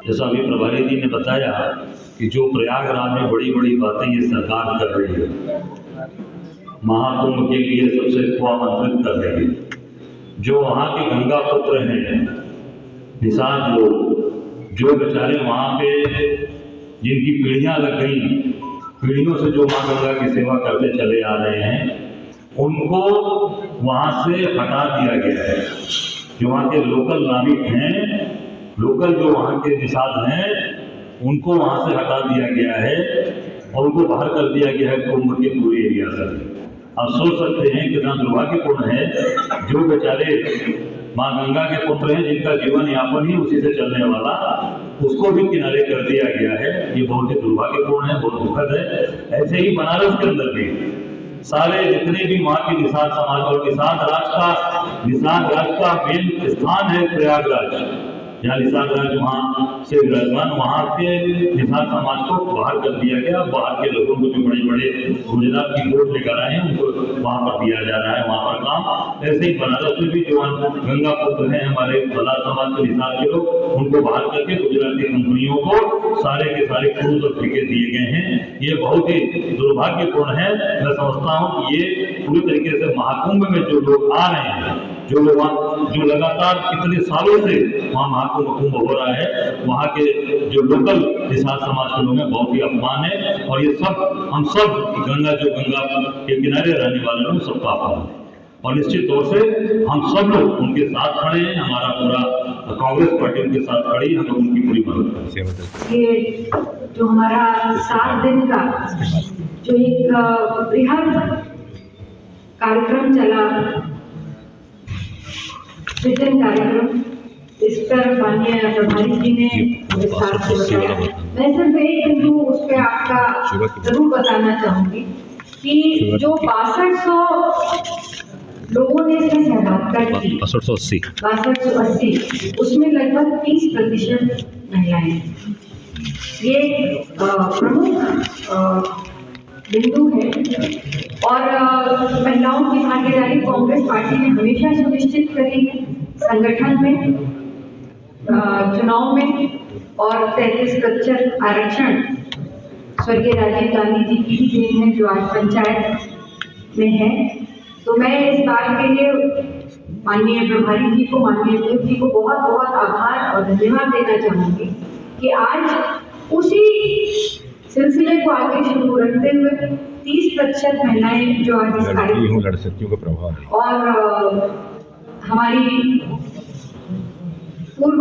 जैसा अभी प्रभारी जी ने बताया कि जो प्रयागराज में बड़ी बड़ी बातें ये सरकार कर रही है, महाकुंभ के लिए सबसे को आमंत्रित कर रही है, जो वहाँ के गंगा पुत्र हैं, निषाद लोग, जो बेचारे वहाँ पे जिनकी पीढ़ियाँ लग गई, पीढ़ियों से जो माँ गंगा की सेवा करते चले आ रहे हैं, उनको वहाँ से हटा दिया गया है। जो वहाँ के लोकल नाविक हैं, लोकल जो वहाँ के निषाद हैं, उनको वहाँ से हटा दिया गया है और उनको बाहर कर दिया गया है कुंभ के पूरे एरिया से। आप सोच सकते हैं कितना दुर्भाग्यपूर्ण है, जो बेचारे माँ गंगा के पुत्र हैं, जिनका जीवन यापन ही उसी से चलने वाला, उसको भी किनारे कर दिया गया है। ये बहुत ही दुर्भाग्यपूर्ण है, बहुत दुखद है। ऐसे ही बनारस के अंदर भी सारे जितने भी वहाँ के निषाद समाज और निषाद राज का मेन स्थान है प्रयागराज, जहाँ निषाद राज वहाँ से विराजमान, वहाँ के निषाद समाज को बाहर कर दिया गया। बाहर के लोगों को जो बड़े बड़े गुजरात की बोट लेकर आए हैं, उनको वहाँ पर दिया जा रहा है, वहाँ पर काम। ऐसे ही बनारस में भी जो गंगा पुत्र हैं, हमारे बलार समाज के निषाद के लोग, उनको बाहर करके गुजराती कंपनियों को सारे के सारे क्रूज और ठेके दिए गए हैं। ये बहुत ही दुर्भाग्यपूर्ण है। मैं समझता हूँ कि ये पूरी तरीके से महाकुंभ में जो लोग आ रहे हैं, जो लगातार कितने सालों से वहाँ महाकुंभ हो रहा है, वहाँ के जो लोकल निषाद समाज के लोग हैं, बहुत ही अपमान है। और ये सब हम सब गंगा के किनारे रहने वाले लोग सबका अपमान है, और निश्चित तौर से हम सब लोग उनके साथ खड़े हैं। हमारा पूरा कांग्रेस पार्टी उनके साथ खड़ी है, हम लोग उनकी पूरी मदद करें। ये जो हमारा 7 दिन का जो एक बृहद कार्यक्रम चला, सृजन कार्यक्रम, इस पर माननीय प्रभारी जी ने विस्तार से बताया। मैं सिर्फ एक बिंदु उस पर आपका जरूर बताना चाहूंगी कि जो 6200 लोगों ने इसमें सहभागिता की, 6280, उसमें लगभग 30% महिलाएं हैं। ये प्रमुख बिंदु है। और महिलाओं की भागीदारी कांग्रेस पार्टी ने हमेशा सुनिश्चित करी है, संगठन में, चुनाव में। और 33% आरक्षण स्वर्गीय राजीव गांधी जी की ही देन है, जो आज पंचायत में है। तो मैं इस बात के लिए माननीय प्रभारी जी को, माननीय अध्यक्ष जी को बहुत बहुत आभार और धन्यवाद देना चाहूंगी कि आज उसी सिलसिले को आगे शुरू रखते हुए 30% महिलाएं जो आज इस कार्यक्रम लड़कियों का प्रभाव है, और हमारी पूर्व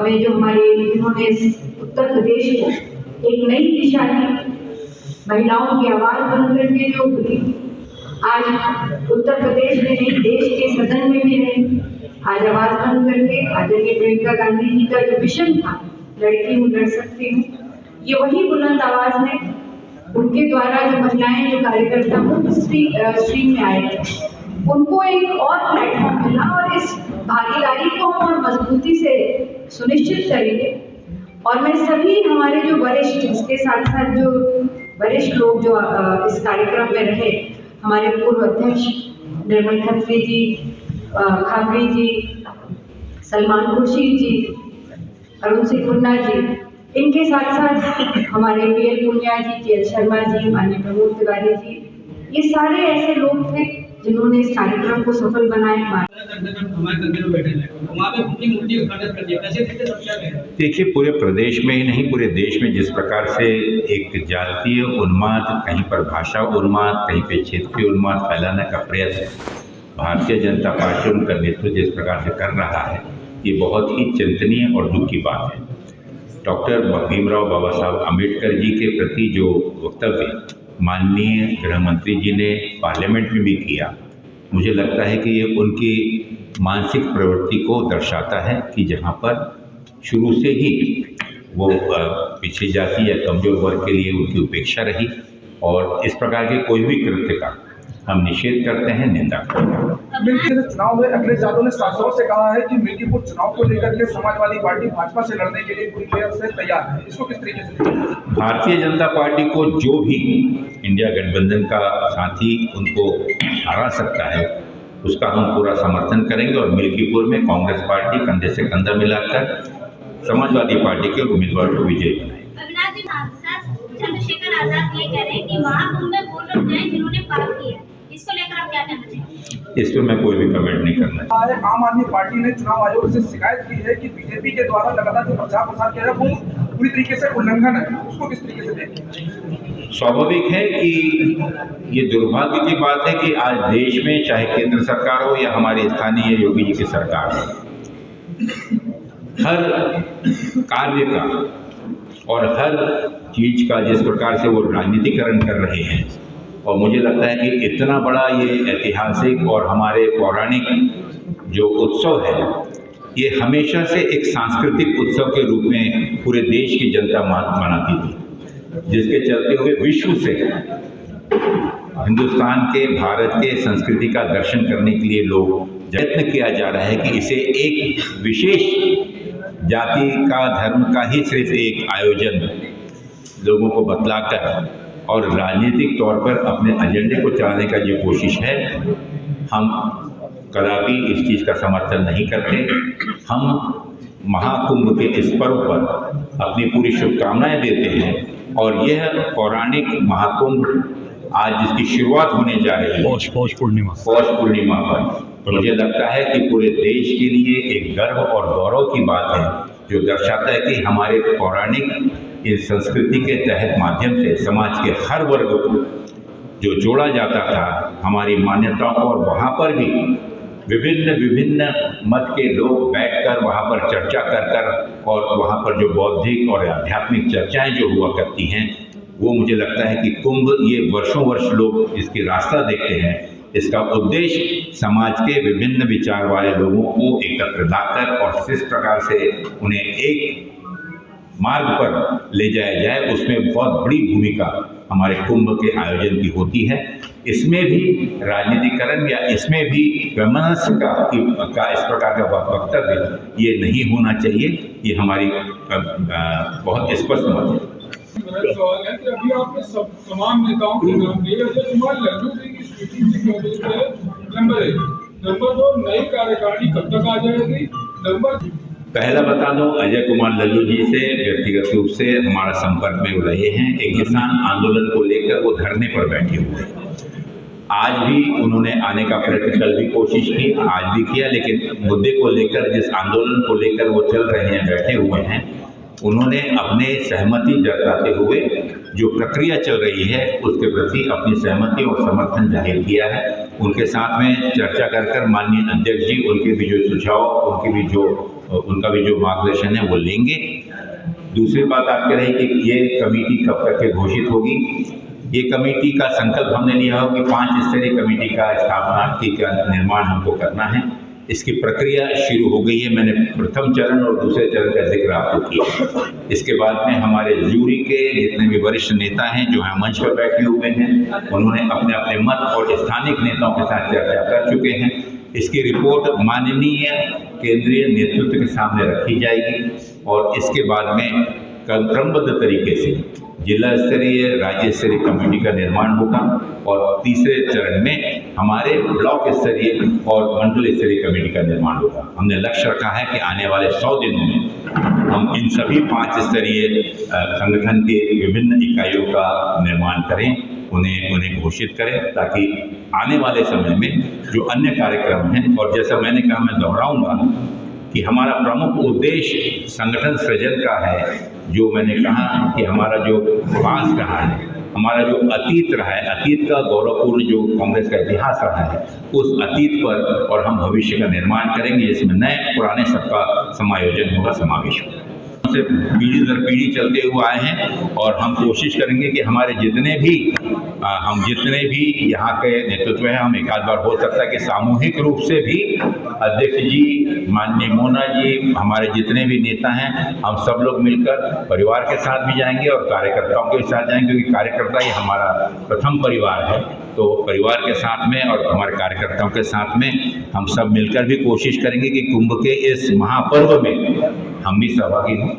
में जो हमारे जिन्होंने उत्तर प्रदेश को एक नई दिशा दी, महिलाओं की आवाज बन करके जो उभरी, आज उत्तर प्रदेश में नहीं देश के सदन में भी रही, आज आवाज बन करके आदरणीय प्रियंका गांधी जी का जो विजन था, लड़की हूँ लड़ सकती हूँ, ये वही बुलंद आवाज में उनके द्वारा जो महिलाएं, जो कार्यकर्ता स्ट्रीम में आए थे, उनको एक और प्लेटफॉर्म मिला। और इस भागीदारी को हम और मजबूती से सुनिश्चित करेंगे। और मैं सभी हमारे जो वरिष्ठ, इसके साथ साथ जो वरिष्ठ लोग जो इस कार्यक्रम में रहे, हमारे पूर्व अध्यक्ष निर्मल खत्री जी, खाबरी जी, सलमान खुर्शीद जी, अरुण सिंह मुन्ना जी, इनके साथ साथ हमारे पीएल पुनिया जी, के शर्मा जी, माननीय प्रमोद तिवारी जी, ये सारे ऐसे लोग थे जिन्होंने इस कार्यक्रम को सफल बनाया। देखिए, पूरे प्रदेश में ही नहीं, पूरे देश में जिस प्रकार से एक जातीय उन्माद, कहीं पर भाषा उन्माद, कहीं पे क्षेत्रीय उन्माद फैलाने का प्रयत्न भारतीय जनता पार्टी उनका नेतृत्व जिस प्रकार से कर रहा है, ये बहुत ही चिंतनीय और दुख की बात है। डॉक्टर भीमराव बाबा साहब अम्बेडकर जी के प्रति जो वक्तव्य माननीय गृह मंत्री जी ने पार्लियामेंट में भी किया, मुझे लगता है कि ये उनकी मानसिक प्रवृत्ति को दर्शाता है कि जहाँ पर शुरू से ही वो पिछड़ी जाति या कमजोर वर्ग के लिए उनकी उपेक्षा रही, और इस प्रकार के कोई भी कृत्य का हम निषेध करते हैं, निंदा करते हैं। मिल्कीपुर चुनाव में अखिलेश यादव ने साफ तौर से कहा है कि मिल्कीपुर चुनाव को लेकर के समाजवादी पार्टी भाजपा से लड़ने के लिए पूरी तरह से तैयार है। इसको किस तरीके से? भारतीय जनता पार्टी को जो भी इंडिया गठबंधन का साथी उनको हरा सकता है, उसका हम पूरा समर्थन करेंगे। और मिल्कीपुर में कांग्रेस पार्टी कंधे से कंधा मिलाकर समाजवादी पार्टी के उम्मीदवार को विजयी बनाएंगे। अविनाश जी, सांसद चंद्रशेखर आजाद ये कह रहे हैं कि महाकुंभ में वो लोग हैं जिन्होंने पाप किया, इसको लेकर आप क्या कहना चाहेंगे? इस पर मैं कोई भी कमेंट नहीं करना चाहता। आम आदमी पार्टी ने चुनाव आयोग से शिकायत की है कि बीजेपी के द्वारा लगातार जो प्रचार प्रसार किया है वो पूरी तरीके से उल्लंघन है, उसको किस तरीके से देखें? स्वाभाविक है कि ये दुर्भाग्य की बात है कि आज देश में चाहे केंद्र सरकार हो या हमारे स्थानीय योगी जी की सरकार हो, हर कार्य का और हर चीज का जिस प्रकार से वो राजनीतिकरण कर रहे हैं, और मुझे लगता है कि इतना बड़ा ये ऐतिहासिक और हमारे पौराणिक जो उत्सव है, ये हमेशा से एक सांस्कृतिक उत्सव के रूप में पूरे देश की जनता मनाती थी, जिसके चलते हुए विश्व से हिंदुस्तान के, भारत के संस्कृति का दर्शन करने के लिए लोग प्रयत्न किया जा रहा है कि इसे एक विशेष जाति का, धर्म का ही सिर्फ एक आयोजन लोगों को बतलाकर और राजनीतिक तौर पर अपने एजेंडे को चलाने का जो कोशिश है, हम कदापि इस चीज़ का समर्थन नहीं करते। हम महाकुंभ के इस पर्व पर अपनी पूरी शुभकामनाएं देते हैं और यह पौराणिक महाकुंभ आज जिसकी शुरुआत होने जा रही है पौष पूर्णिमा पर मुझे लगता है कि पूरे देश के लिए एक गर्व और गौरव की बात है, जो दर्शाता है कि हमारे पौराणिक इस संस्कृति के तहत माध्यम से समाज के हर वर्ग को जो जोड़ा जाता था, हमारी मान्यताओं को, और वहाँ पर भी विभिन्न मत के लोग बैठकर वहाँ पर चर्चा कर और वहाँ पर जो बौद्धिक और आध्यात्मिक चर्चाएं जो हुआ करती हैं, वो मुझे लगता है कि कुंभ ये वर्षों वर्ष लोग इसकी रास्ता देखते हैं। इसका उद्देश्य समाज के विभिन्न विचार वाले लोगों को एकत्र लाकर और इस प्रकार से उन्हें एक मार्ग पर ले जाया जाए, उसमें बहुत बड़ी भूमिका हमारे कुंभ के आयोजन की होती है। इसमें भी राजनीतिकरण या इसमें भी वैमनस्य का इस प्रकार का वक्तव्य ये नहीं होना चाहिए, ये हमारी बहुत स्पष्ट मत है। मेरा सवाल है कि अभी आपने सब तमाम नेताओं के नाम लिए, अजय कुमार लल्लू जी की स्थिति से क्यों बोलते हैं? नंबर 1। नंबर 2, नई कार्यकारिणी कब तक आ जाएगी? नंबर पहला बता दूं, अजय कुमार लल्लू जी से व्यक्तिगत रूप से हमारा संपर्क में रहे हैं। एक किसान आंदोलन को लेकर वो धरने पर बैठे हुए हैं। आज भी उन्होंने आने का प्रयत्न, कल भी कोशिश की, आज भी किया, लेकिन मुद्दे को लेकर, जिस आंदोलन को लेकर वो चल रहे हैं, बैठे हुए हैं, उन्होंने अपने सहमति जताते हुए जो प्रक्रिया चल रही है उसके प्रति अपनी सहमति और समर्थन जाहिर किया है। उनके साथ में चर्चा कर माननीय अध्यक्ष जी उनके भी जो सुझाव, उनका भी जो मार्गदर्शन है वो लेंगे। दूसरी बात आप कह रहे हैं कि ये कमेटी कब तक के घोषित होगी। ये कमेटी का संकल्प हमने लिया हो कि 5 स्तरीय कमेटी का स्थापना का निर्माण हमको करना है। इसकी प्रक्रिया शुरू हो गई है। मैंने प्रथम चरण और दूसरे चरण का जिक्र आपको किया। इसके बाद में हमारे जूरी के जितने भी वरिष्ठ नेता हैं जो यहाँ मंच पर बैठे हुए हैं, उन्होंने अपने अपने मत और स्थानिक नेताओं के साथ चर्चा कर चुके हैं। इसकी रिपोर्ट माननीय केंद्रीय नेतृत्व के सामने रखी जाएगी और इसके बाद में क्रमबद्ध तरीके से जिला स्तरीय, राज्य स्तरीय कमेटी का निर्माण होगा और तीसरे चरण में हमारे ब्लॉक स्तरीय और मंडल स्तरीय कमेटी का निर्माण होगा। हमने लक्ष्य रखा है कि आने वाले 100 दिनों में हम इन सभी 5 स्तरीय संगठन के विभिन्न इकाइयों का निर्माण करें, उन्हें घोषित करें, ताकि आने वाले समय में जो अन्य कार्यक्रम हैं, और जैसा मैंने कहा, मैं दोहराऊंगा कि हमारा प्रमुख उद्देश्य संगठन सृजन का है। जो मैंने कहा कि हमारा जो पास रहा है, हमारा जो अतीत रहा है, अतीत का गौरवपूर्ण जो कांग्रेस का इतिहास रहा है, उस अतीत पर और हम भविष्य का निर्माण करेंगे, जिसमें नए पुराने सबका समायोजन होगा, समावेश होगा। से पीढ़ी दर पीढ़ी चलते हुए आए हैं और हम कोशिश करेंगे कि हमारे जितने भी यहाँ के नेतृत्व है, हम एक आध बार हो सकता है कि सामूहिक रूप से भी अध्यक्ष जी, माननीय मोना जी, हमारे जितने भी नेता हैं, हम सब लोग मिलकर परिवार के साथ भी जाएंगे और कार्यकर्ताओं के साथ जाएंगे, क्योंकि कार्यकर्ता ही हमारा प्रथम परिवार है। तो परिवार के साथ में और हमारे कार्यकर्ताओं के साथ में हम सब मिलकर भी कोशिश करेंगे कि कुंभ के इस महापर्व में हम भी सहभागी हों।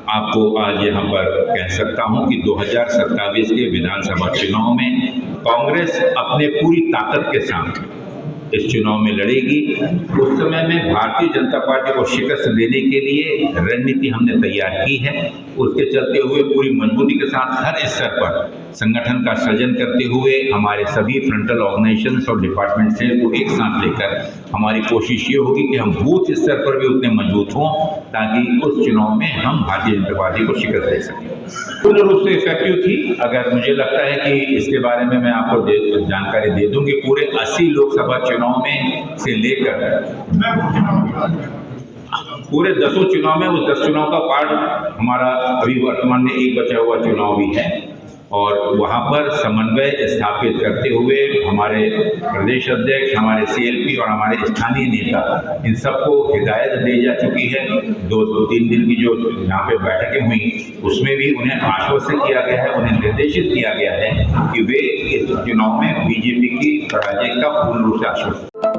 आपको आज यहाँ पर कह सकता हूँ कि 2027 के विधानसभा चुनाव में कांग्रेस अपने पूरी ताकत के साथ इस चुनाव में लड़ेगी। उस समय में भारतीय जनता पार्टी को शिकस्त देने के लिए रणनीति हमने तैयार की है। उसके चलते हुए पूरी मजबूती के साथ हर स्तर पर संगठन का सृजन करते हुए हमारे सभी फ्रंटल ऑर्गेनाइजेशंस और डिपार्टमेंट से को एक साथ लेकर हमारी कोशिश ये होगी कि हम बूथ स्तर पर भी उतने मजबूत हों ताकि उस चुनाव में हम भारतीय जनता पार्टी को शिकस्त दे सकें। पूर्ण रूप से इफेक्टिव थी। अगर मुझे लगता है कि इसके बारे में मैं आपको जानकारी दे दूं कि पूरे 80 लोकसभा चुनाव में से लेकर पूरे 10 चुनाव में उस 10 चुनाव का पार्ट हमारा अभी वर्तमान में एक बचा हुआ चुनाव भी है और वहाँ पर समन्वय स्थापित करते हुए हमारे प्रदेश अध्यक्ष, हमारे CLP और हमारे स्थानीय नेता इन सबको हिदायत दी जा चुकी है। 2-3 दिन की जो यहाँ पे बैठकें हुई उसमें भी उन्हें आश्वस्त किया गया है, उन्हें निर्देशित किया गया है कि वे इस चुनाव में बीजेपी की पराजय का पूर्ण रूप से आश्वस्त